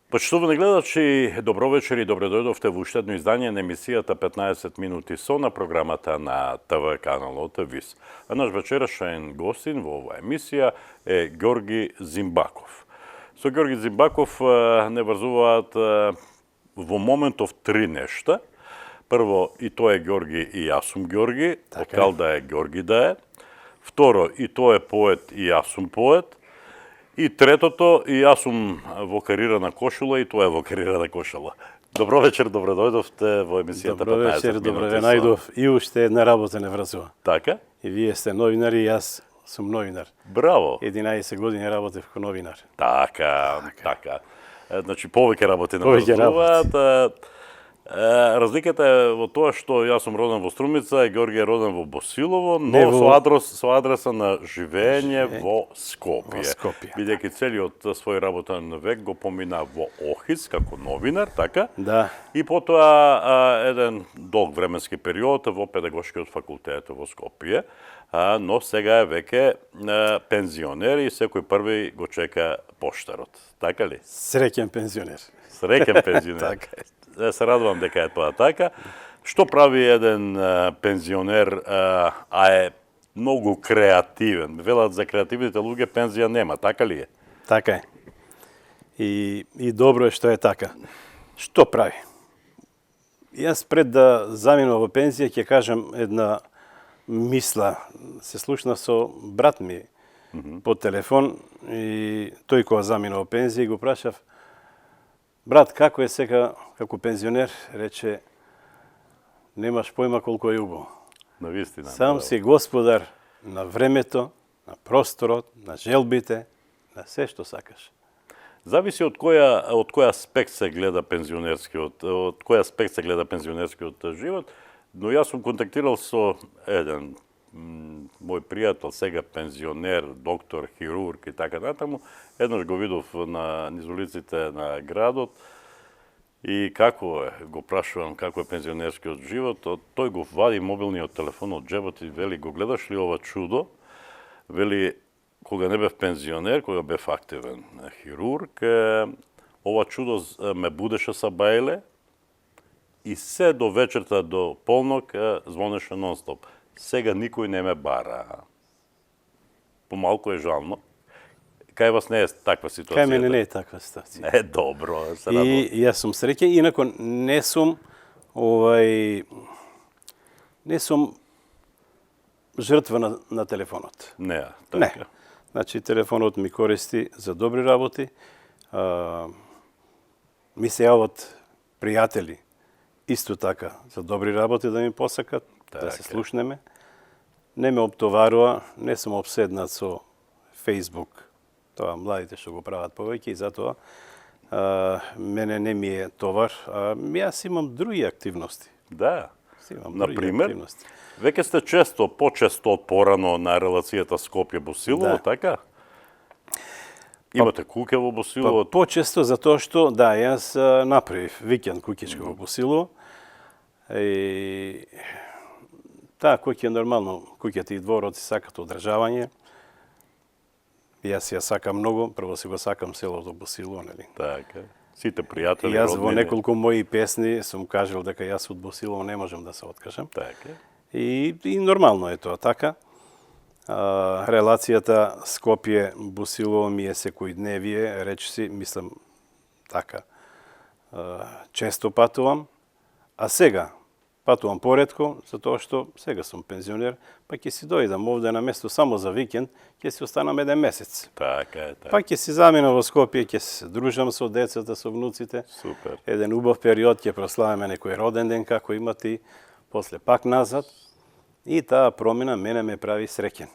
Почитувани гледачи, добро вечер и добре дојдовте во уште едно издание на емисијата 15 минути со на програмата на ТВ каналот ВИС. А наш вечерашен гостин во оваа емисија е Ѓорги Зимбаков. Со Ѓорги Зимбаков не врзуваат во моментов три нешта. Прво, и тој е Ѓорги и јас сум Ѓорги, откал да е Ѓорги да е. Второ, и тој е поет и јас сум поет. И третото, и јас сум во карирана кошула и тоа е во карирана кошула. Добро вечер, добре дојдовте во емисијата 15 минути. Добро вечер, добре ве најдов. И уште една работа не врзува. Така? И вие сте новинари, и јас сум новинар. Браво. 11 години работев како новинар. Така. Значи, повеќе работи не врзуваат. Разликата е во тоа што јас сум роден во Струмица, и Ѓорги е роден во Босилово, но со адреса на живење во Скопје. Бидејќи целиот свој работен век го помина во Охрид како новинар, така? Да. И потоа еден долг временски период во педагошкиот факултет во Скопје, но сега е веќе пензионер и секој први го чека поштарот. Така ли? Среќен пензионер. Среќен пензионер. Така е. Се радувам дека е тоа така. Што прави еден пензионер, а е многу креативен? Велат за креативните луѓе пензија нема, така ли е? Така е. И добро е што е така. Што прави? Јас пред да заминам во пензија ќе кажам една мисла. Се слушна со брат ми по телефон и тој кога замина во пензија го прашав: брат, како е сега како пензионер? Рече: немаш појма колку е убаво. Навистина. Сам си господар на времето, на просторот, на желбите, на се што сакаш. Зависи од кој аспект се гледа пензионерскиот живот, но јас сум контактирал со еден мој пријател, сега пензионер, доктор, хирург и така натаму. Еднаш го видов на низ улиците на градот и како е, го прашувам како е пензионерскиот живот, тој го вади мобилниот телефон од џебот и вели: го гледаш ли ова чудо? Вели: кога не бев пензионер, кога бев активен хирург, ова чудо ме будеше са бајле и се до вечерта, до полнок звонеше нон-стоп. Сега никој не ме бара. Помалку е жално. Кај вас не е таква ситуација? Кај мене не е таква ситуација. Е, добро, се радувам. И јас сум среќен, инако не сум жртва на телефонот. Не, така. Не. Значи, телефонот ми користи за добри работи. Ми се јават пријатели исто така за добри работи да ми посакат, да се слушнеме. Не ме обтоварува, не сум обседнат со Facebook. Тоа младите што го прават повеќе и затоа мене не ми е товар. Јас имам други активности. Да. Например, веќе сте почесто од порано на релацијата Скопје-Босилово, така? Имате куќе во Босилово? Почесто затоа што, да, јас направив викенд куќичка во Босилово. И таа куќа нормално, куќата и дворот сакат одржавање. Јас ја сакам многу, прво си го сакам селото Босилово, нели? Така. Сите пријатели, јас во неколку мои песни сум кажал дека јас од Босилово не можам да се откажам. Така. И нормално е тоа така. Релацијата Скопје-Босилово ми е секојдневие, речиси, мислам така. Често патувам, а сега патувам поретко, затоа што сега сум пензионер, па ќе си дојдам овде на место само за викенд, ќе си останам еден месец. Така е, така. Па ќе си заминам во Скопје, ќе се дружам со децата, со внуците. Супер. Еден убав период, ќе прославиме некој роден ден како имате, после пак назад. И таа промена мене ме прави среќен.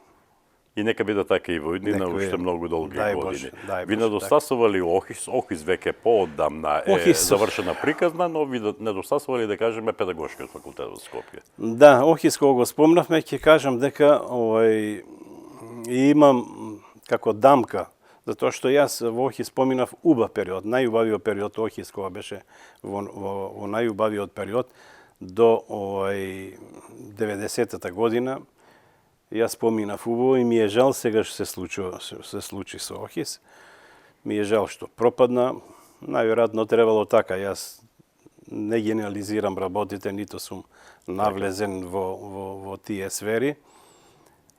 И нека биде така и во иднина Нека уште биде. многу долги Дај години. Боже, дај Ви Боже, недостасували Охис веќе поодамна е Охис. завршена приказна, но ви недостасували да кажеме педагошкиот факултет во Скопје. Да, Охис кога го спомнавме, ќе кажам дека имам како дамка, затоа што јас во Охис поминав убав период, најубавиот период Охис кога беше во најубавиот период до 90-та година. Јас поминав убаво и ми е жал сега што се случи со Охис. Ми е жал што пропадна. Најверојатно требало така. Јас не генерализирам работите, ниту сум навлезен во тие сфери.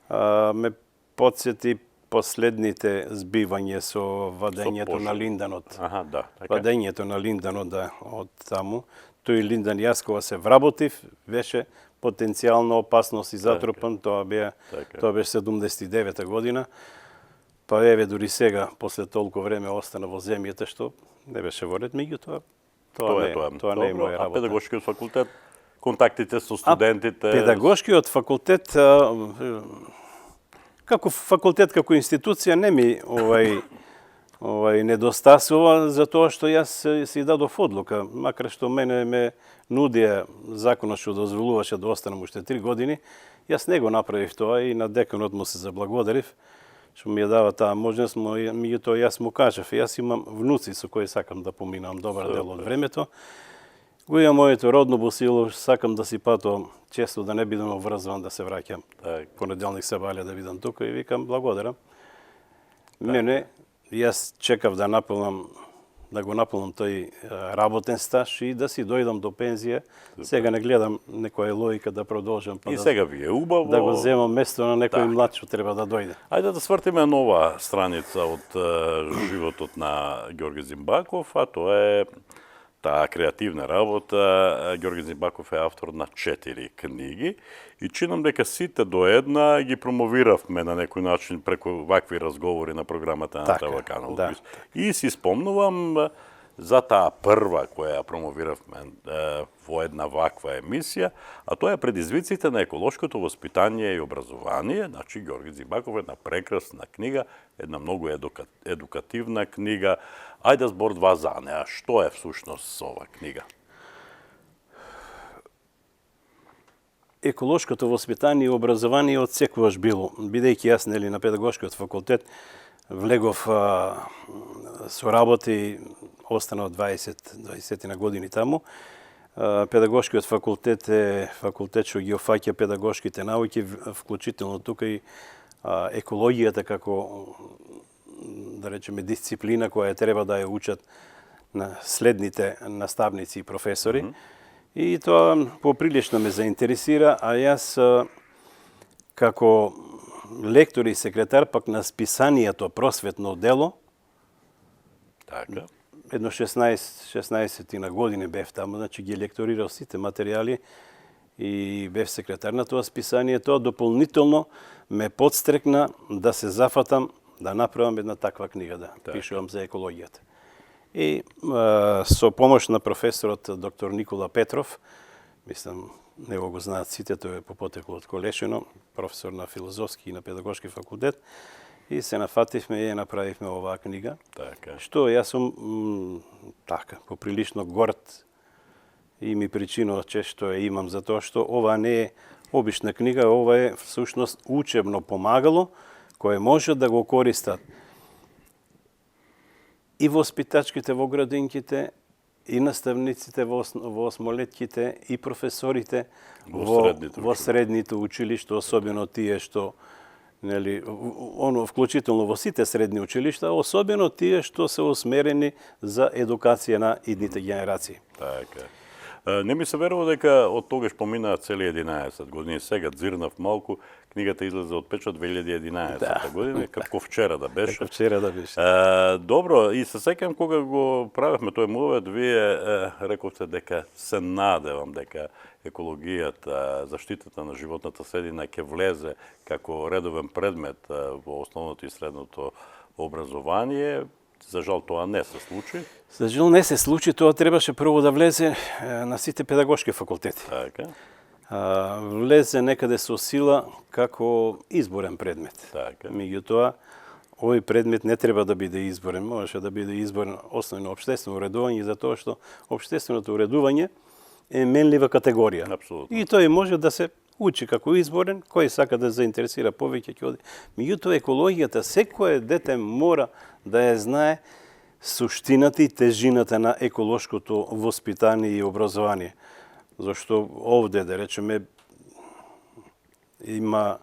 Ме подсети последните збивања со вадењето на Линданот. Аха, да. Така. Вадењето на Линданот од таму. Тој Линдан јас кога се вработив, беше потенцијална опасност и затрупан. Тоа беше 79 година. Па еве дури сега, после толку време остана во земјата, што не беше во ред, меѓутоа тоа не е моја работа. А педагошкиот факултет, контактите со студентите? Педагошкиот факултет како факултет, како институција не ми недостасува, затоа што јас си дадов одлука, макар што мене ме нудија законот што дозволуваше да останам уште 3 години, јас не го направив тоа и на деканот му се заблагодарив, што ми ја дава таа можност, меѓутоа јас му кажав, јас имам внуци со кои сакам да поминам добар дел од времето. Го имам моето родно босило, сакам да си патувам често, да не бидам обврзван да се враќам. Понеделник сабаља да бидам тука и викам благодарам. Мене, јас чекав да го наполнам тој работен стаж и да си дојдам до пензија. Сега не гледам некоја логика да продолжам. И сега ви е убаво. Да го земам место на некој млад што треба да дојде. Ајде да свртиме нова страница од животот на Ѓорги Зимбаков, а тоа е таа креативна работа. Ѓорги Зимбаков е автор на 4 книги и чинам дека сите до една ги промовиравме на некој начин преку вакви разговори на програмата на ТВ Канал. Да. И си спомнувам за таа прва која ја промовиравме во една ваква емисија, а тоа е предизвиците на еколошкото воспитание и образование. Значи, Ѓорги Зимбаков е една прекрасна книга, една многу едукативна книга. Ајде збор два за неа. Што е всушност ова книга? Еколошкото воспитание и образование од секогаш било. Бидејќи јас на педагошкиот факултет влегов со работи, останал 20 на години таму. Педагошкиот факултет е факултет што ги офаќа педагошките науки, вклучително тука и екологијата како, да речеме, дисциплина која треба да ја учат на следните наставници и професори. И тоа поприлично ме заинтересира, а јас како лектор и секретар пак на списанието Просветно дело, Така. едно 16 на години бев таму, значи ги лекторирав сите материјали и бев секретар на тоа списание. Тоа дополнително ме подстрекна да се зафатам да направам една таква книга, да пишувам за екологијата. И со помош на професорот доктор Никола Петров, мислам, него го знаат сите, тој е по потекло од Колешино, професор на филозофски и на педагошки факултет, и се нафативме и направивме оваа книга. Така. Што јас сум поприлично горд и ми причинува чест што ја имам, затоа што ова не е обична книга, ова е всушност учебно помагало кое може да го користат и воспитачките во градинките, и наставниците во осмолетките, и професорите во средните училишта, особено тие што вклучително во сите средни училишта, особено тие што се усмерени за едукација на идните генерации. Така. Не ми се верува дека од тогаш поминаа цели 11 години. Сега дзирнав малку, книгата излезе од печат 2011 година, како вчера да беше. Како вчера да беше. Добро, и се сеќам кога го правевме тој мовет, вие рековте дека се надевам дека екологијата, заштитата на животната средина ќе влезе како редовен предмет во основното и средното образование. За жал тоа не се случи. За жал не се случи, тоа требаше прво да влезе на сите педагошки факултети. Така. влезе некаде со сила како изборен предмет. Така. Меѓутоа, овој предмет не треба да биде изборен, можеше да биде изборен основно општествено уредување, затоа што општественото уредување е менлива категорија. Апсолутно. И тој може да се учи како изборен, кој сака да заинтересира повеќе ќе оди. Меѓутоа екологијата секое дете мора да ја знае суштината и тежината на еколошкото воспитание и образование. Зашто овде, да речеме, има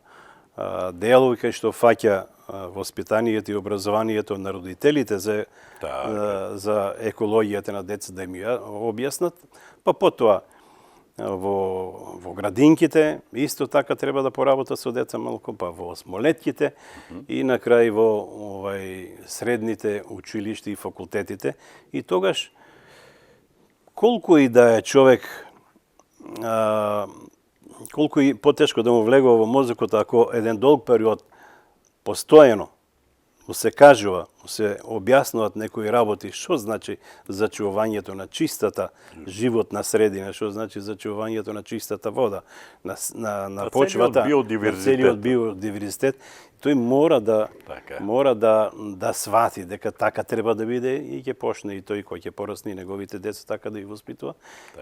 делови кај што фаќа воспитанието и образованието на родителите за екологијата на деца да им ја објаснат, па потоа во градинките исто така треба да поработат со деца малку, па во осмолетките и на крај во средните училишта и факултетите. И тогаш колку и да е човек колку и потешко да му влегува во мозокот ако еден долг период постојано му се кажува, му се објаснуваат некои работи, што значи зачувувањето на чистата животна средина, што значи зачувувањето на чистата вода, на почвата, на целиот биодиверзитет, тој мора да свати дека така треба да биде и ќе почне и тој кој ќе порасне неговите деца така да ги воспитува.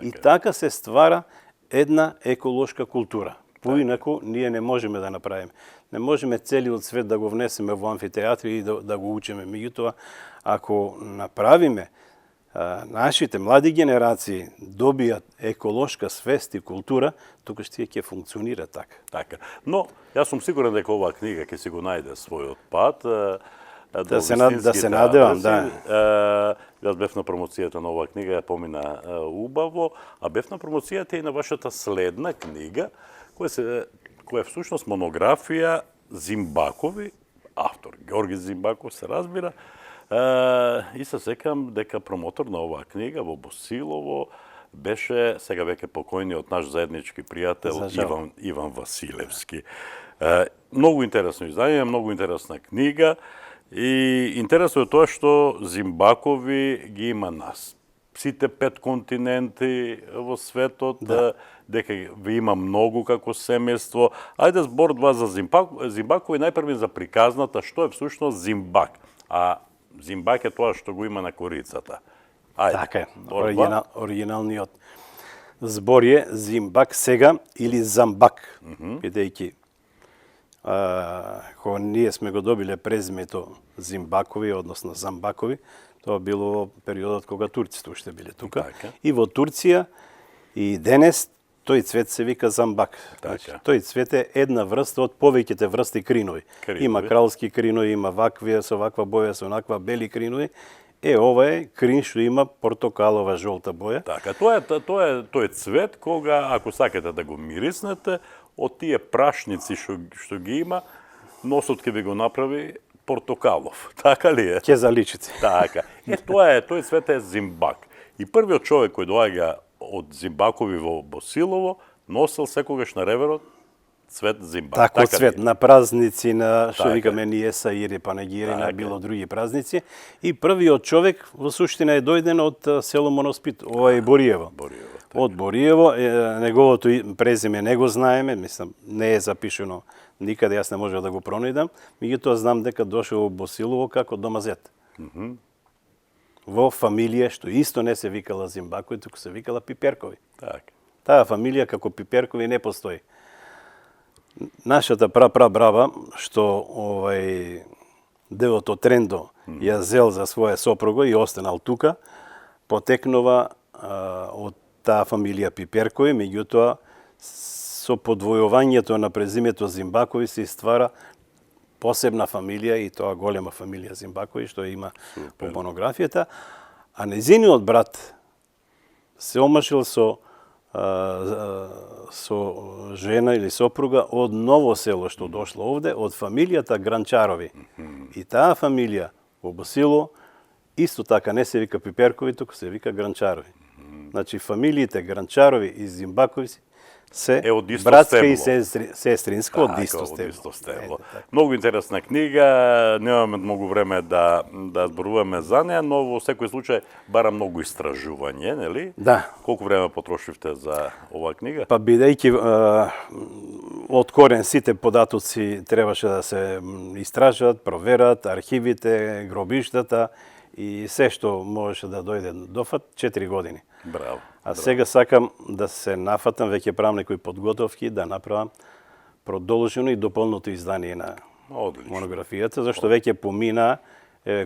И така се ствара една еколошка култура. Поинаку ние не можеме да направиме. Не можеме целиот свет да го внесеме во амфитеатри и да го учиме. Меѓутоа, ако направиме нашите млади генерации добијат еколошка свест и култура, тогаш тие ќе функционира така. Така. Но, јас сум сигурен дека оваа книга ќе си го најде својот пат. Да се надевам, да. Јас бев на промоцијата на оваа книга, ја помина убаво, а бев на промоцијата и на вашата следна книга, која е всушност монографија Зимбакови, автор Ѓорги Зимбаков се разбира, и се секам дека промотор на оваа книга во Босилово беше сега веќе покојниот наш заеднички пријател Иван Василевски. Многу интересно издање, многу интересна книга и интересно е тоа што Зимбакови ги има нас. Сите 5 континенти во светот, дека ви има многу како семејство. Ајде збор два за Зимбакови, најпрви за приказната што е всушност Зимбак. А Зимбак е тоа што го има на корицата. Ајде. Така е. Оригиналниот збор е Зимбак сега или Замбак, бидејќи кога ние сме го добиле презимето Зимбакови, односно Замбакови, тоа било во периодот кога турците уште биле тука. Така. И во Турција и денес тој цвет се вика замбак. Значи, тој цвет е една врста од повеќите врсти кринови. Има кралски кринови, има вакви со ваква боја, со онаква бели кринови. Ова е крин што има портокалова жолта боја. Така, тоа е цвет кога ако сакате да го мириснете, од тие прашници што ги има, носот ќе ви го направи портокалов. Така ли е? Ќе заличите. Така. Тој цвет е Зимбак. И првиот човек кој доаѓа од Зимбакови во Босилово носел секогаш на реверот цвет Зимбак. Така цвет на празници, на што викаме ние саири, панегири, на било други празници. И првиот човек во суштина е дојден од село Моноспит, ова е Бориево. Од Бориево, неговото презиме не го знаеме, мислам, не е запишено никаде, јас не можев да го пронајдам, меѓутоа знам дека дошол во Босилово како домазет. Во фамилија што исто не се викала Зимбакови, туку се викала Пиперкови. Таа фамилија како Пиперкови не постои. Нашата прабаба, што девото Трендо ја зел за своја сопруга и останал тука, потекнува од таа фамилија Пиперкови, меѓутоа со подвојувањето на презимето Зимбакови се ствара посебна фамилија и тоа голема фамилија Зимбакови што има по монографијата, а незиниот брат се омашил со жена или сопруга од ново село што дошло овде, од фамилијата Гранчарови. И таа фамилија во Босилово исто така не се вика Пиперкови, туку се вика Гранчарови. Значи фамилиите Гранчарови и Зимбакови се од исто братска и стебло. сестринска од исто Од стебло. исто стебло. Ете, така. Многу интересна книга, немаме многу време да зборуваме за неа, но во секој случај бара многу истражување, нели? Да. Колку време потрошивте за оваа книга? Па бидејќи од корен сите податоци требаше да се истражат, проверат, архивите, гробиштата и се што можеше да дојде дофат 4 години. Браво. А сега сакам да се нафатам, веќе правам некои подготовки, да направам продолжено и дополното издание на Одлично. монографијата, зашто веќе помина,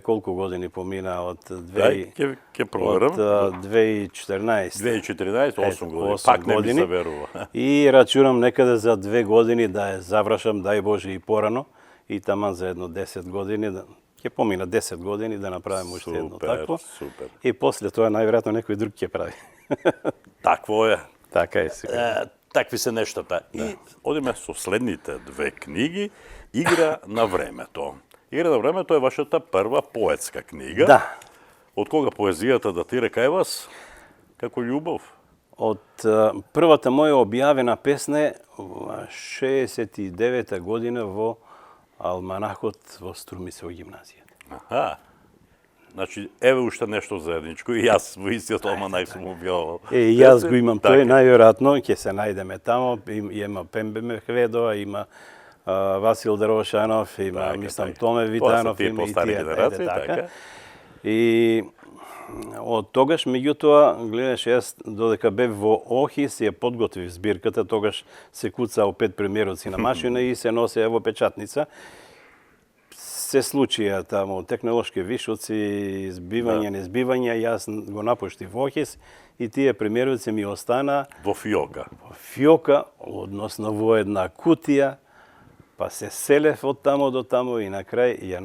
колку години помина од Ќе проверам. од 2014. 2014, 8 години. 8 Пак не ми години. се верува. И рачунам некаде за 2 години да ја завршам, дај Боже и порано, и таман за едно 10 години, ќе помина 10 години да направим уште едно такво. Супер. И после тоа најверојатно некој друг ќе прави. Такво е. Така е сега. Такви се нештата. И одиме со следните две книги. Игра на времето. Игра на времето е вашата прва поетска книга. Да. Од кога поезијата датира кај вас? Како љубов? Од првата моја објавена песна е 69 година во Алманахот во Струмисова гимназија. Аха. Значи, еве уште нешто заедничко. И јас во истиот алманах сум објавал. И јас го имам Така. тој, најверојатно ќе се најдеме тамо. Има Пембе Мехведова, има Васил Дровшанов, има Така, мислам така. Томе Тоа Витанов, се тие има и постари тие генерации, така. И од тогаш, меѓутоа, гледаш, јас додека бев во Охис, ја подготвив збирката, тогаш се куцао 5 премиероци на машина и се носеа во печатница. Се случија таму технолошки вишоци, збивање, незбивање, јас го напуштив Охис и тие премиероци ми остана Во фиока. во фиока, односно во една кутија, па се селев од тамо до тамо и на крај ги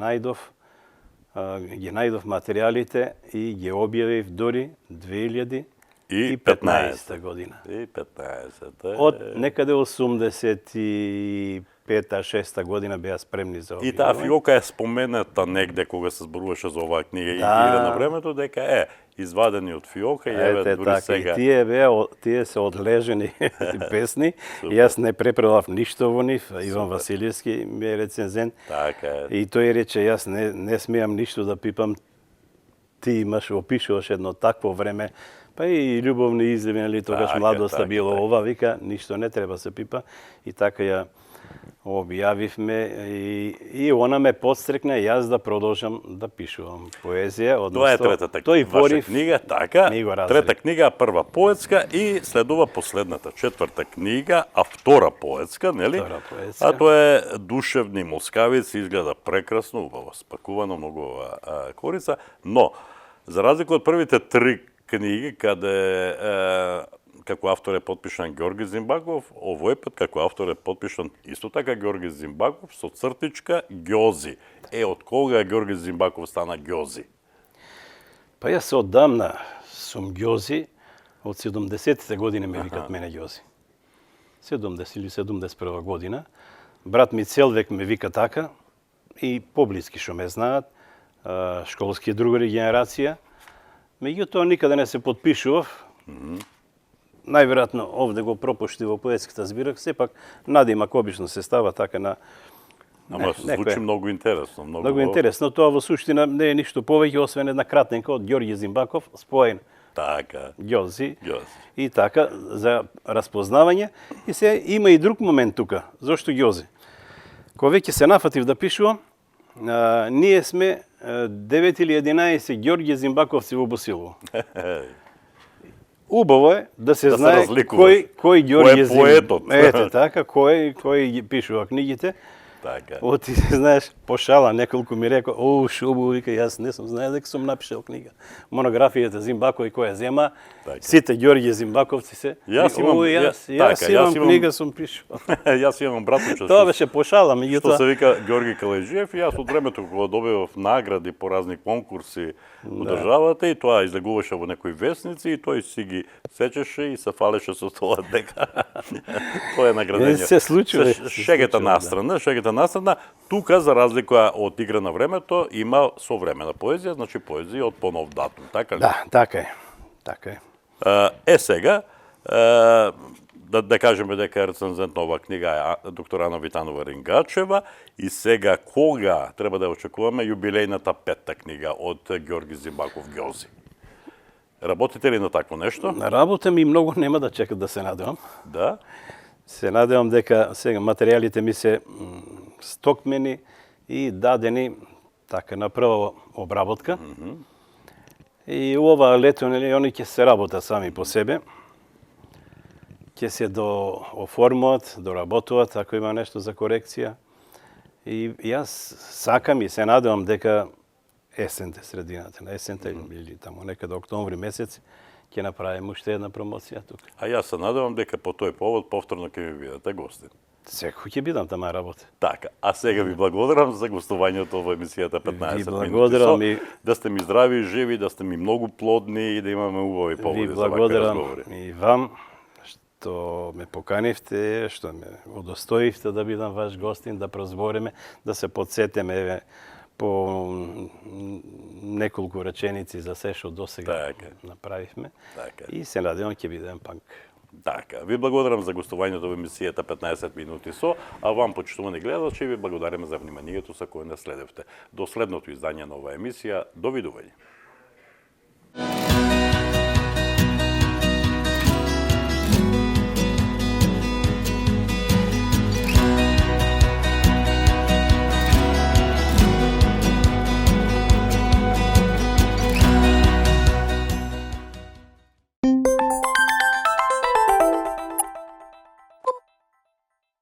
најдов материјалите и ги објавив дори 2015 година. И 15. Од некаде 85-6 година беа спремни за објавување. И таа фиока е спомената негде кога се зборуваше за оваа книга и Да. Игра на времето, дека извадени од фиока и еве Ете, дури така, сега. и тие се одлежени песни. Јас не препредав ништо во нив. Иван Василевски ми е рецензент. Така е. И тој рече, јас не смеам ништо да пипам. Ти опишуваш едно такво време, па и љубовни изливи, нели, тогаш Така, младоста така, било така. ова, вика, ништо не треба се пипа. И така ја објавивме и она ме подстрекна јас да продолжам да пишувам поезија. Тоа е третата ваша книга, така. ми го разри. Трета книга, прва поетска и следува последната, четврта книга, а втора поетска, нели? Втора поетска. А тоа е Душевни мускавици, изгледа прекрасно, убаво спакувано, многу корица, но за разлика од првите три книги каде како автор е подпишан Ѓорги Зимбаков, овој пат како автор е подпишан исто така Ѓорги Зимбаков со цртичка Ѓози. Од кога Ѓорги Зимбаков стана Ѓози? Па јас одамна сум Ѓози, од 70-те години ме викат мене Ѓози. 70 или 71 година. Брат ми цел век ме вика така и поблиски што ме знаат, школски другари генерација. Меѓутоа никаде не се подпишував. Најверојатно овде го пропушти во поетската збирка, сепак надимак обично се става така на Ама звучи многу интересно. Многу интересно. Тоа во суштина не е ништо повеќе освен една кратенка од Ѓорги Зимбаков, споен Така. Ѓози. Ѓози. И така за распознавање. И се има и друг момент тука. Зошто Ѓози? Кога веќе се нафатив да пишувам, ние сме 9 или 11 Ѓорги Зимбаковци во Босилово. Убаво е да се знае кој Ѓорги Зимбаков. Кој е поетот. Ете така, кој ги пишува книгите. Така. Оти, знаеш, пошала неколку ми рекол, шубо, вика, јас не сум знаел дека сум напишал книга. Монографијата Зимбаков и која зема, сите Ѓорги Зимбаковци се. Јас имам книга сум пишувал. Јас имам братуче. Тоа беше пошала, меѓутоа. Што се вика Ѓорги Калеџиев и јас од времето кога добивав награди по разни конкурси во државата и тоа излегуваше во некои весници и тој си ги сечеше и се фалеше со тоа дека тоа е наградење. Се случува. Шегата настрана, тука за разлика од Игра на времето има современа поезија, значи поезија од понов датум, така ли? Да, така е. Така е. Сега, да кажеме дека рецензент на оваа книга е доктор Ана Витанова Рингачева и сега кога треба да очекуваме јубилејната петта книга од Ѓорги Зимбаков Ѓози? Работите ли на такво нешто? Работам и многу нема да чекат да се надевам. Да. Се надевам дека сега материјалите ми се стокмени и дадени така на прва обработка. И ова лето, нели, они ќе се работат сами по себе. Ќе се дооформуваат, доработуваат, ако има нешто за корекција. И јас сакам и се надевам дека есенте, средината на есента или тамо некаде октомври месец ќе направиме уште една промоција тука. А јас се надевам дека по тој повод повторно ќе ми бидете гостин. Секој ќе бидам тама работа. Така, а сега ви благодарам за гостувањето во емисијата 15 Ви минути. благодарам и Да сте ми здрави и живи, да сте ми многу плодни и да имаме убави поводи ви за вакви благодарам разговори. и вам што ме поканивте, што ме удостоивте да бидам ваш гостин, да прозбориме, да се подсетиме еве по неколку реченици за се што досега Така. направивме. Така. И се надевам ќе бидем пак. Така, ви благодарам за гостувањето во емисијата 15 минути а вам, почитувани гледачи, ви благодариме за вниманието со кое не следевте. До следното издание на оваа емисија, довидување.